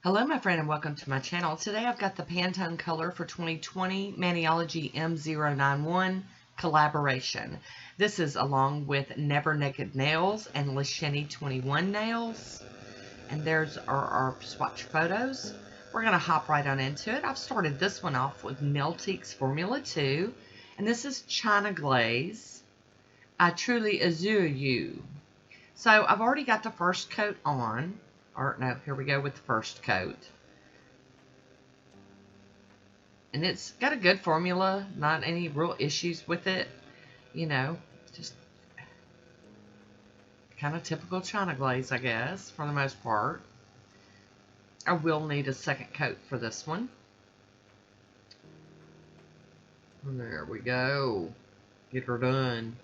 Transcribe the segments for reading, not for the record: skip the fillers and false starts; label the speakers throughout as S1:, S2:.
S1: Hello my friend and welcome to my channel. Today I've got the Pantone color for 2020 Maniology M091 collaboration. This is along with Never Naked Nails and Lilly 21 nails. And there's our swatch photos. We're going to hop right on into it. I've started this one off with Nailtiques Formula 2. And this is China Glaze. I Truly Assure You. So I've already got the first coat on. Or no, here we go with the first coat. And it's got a good formula, not any real issues with it. You know, just kind of typical China Glaze, I guess, for the most part. I will need a second coat for this one. And there we go. Get her done.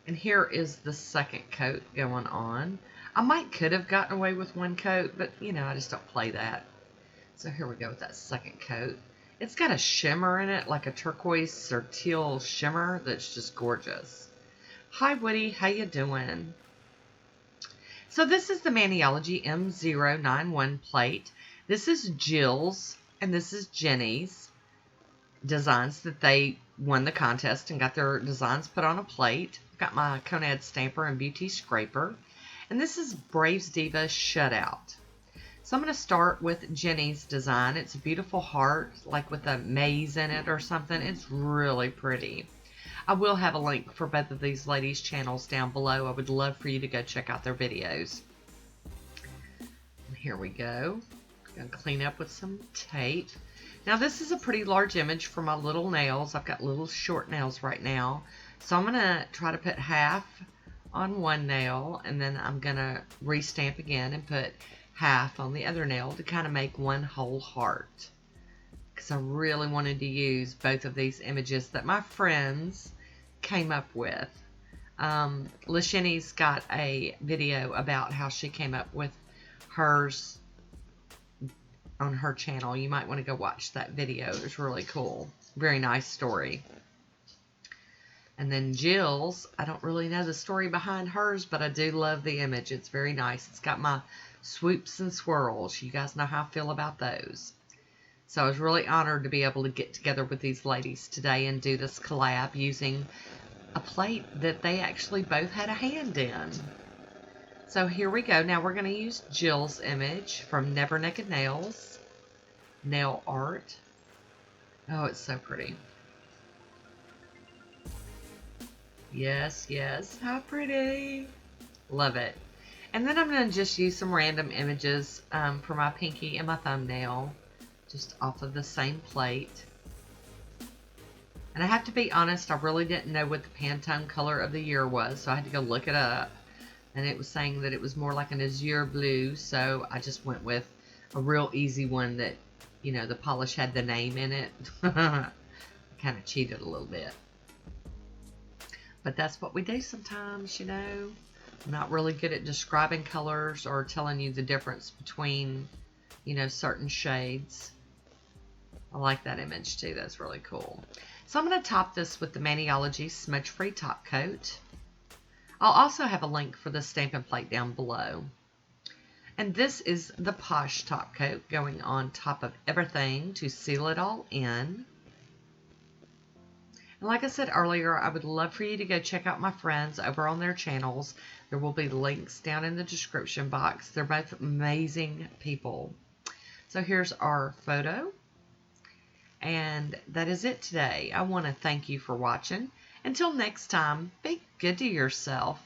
S1: And here is the second coat going on. I could have gotten away with one coat, but you know, I just don't play that. So here we go with that second coat. It's got a shimmer in it, like a turquoise or teal shimmer that's just gorgeous. Hi Woody, how you doing? So this is the Maniology M091 plate. This is Jill's and this is Jenny's designs that they won the contest and got their designs put on a plate. I've got my Conad stamper and beauty scraper. And this is Braves Diva Shutout. So I'm going to start with Jenny's design. It's a beautiful heart, like with a maze in it or something. It's really pretty. I will have a link for both of these ladies' channels down below. I would love for you to go check out their videos. And here we go. I'm going to clean up with some tape. Now this is a pretty large image for my little nails. I've got little short nails right now. So I'm going to try to put half on one nail, and then I'm gonna restamp again and put half on the other nail to kind of make one whole heart, because I really wanted to use both of these images that my friends came up with. Lilly's got a video about how she came up with hers on her channel. You might want to go watch that video. It's really cool. Very nice story. And then Jill's, I don't really know the story behind hers, but I do love the image. It's very nice. It's got my swoops and swirls. You guys know how I feel about those. So I was really honored to be able to get together with these ladies today and do this collab using a plate that they actually both had a hand in. So here we go. Now we're going to use Jill's image from Never Naked Nails. Nail art. Oh, it's so pretty. Yes, yes, how pretty. Love it. And then I'm going to just use some random images for my pinky and my thumbnail, just off of the same plate. And I have to be honest, I really didn't know what the Pantone color of the year was, so I had to go look it up. And it was saying that it was more like an azure blue, so I just went with a real easy one that, you know, the polish had the name in it. Kind of cheated a little bit. But that's what we do sometimes, you know. I'm not really good at describing colors or telling you the difference between, you know, certain shades. I like that image too. That's really cool. So I'm going to top this with the Maniology Smudge Free Top Coat. I'll also have a link for the stamping plate down below. And this is the Poshe top coat going on top of everything to seal it all in. And like I said earlier, I would love for you to go check out my friends over on their channels. There will be links down in the description box. They're both amazing people. So here's our photo. And that is it today. I want to thank you for watching. Until next time, be good to yourself.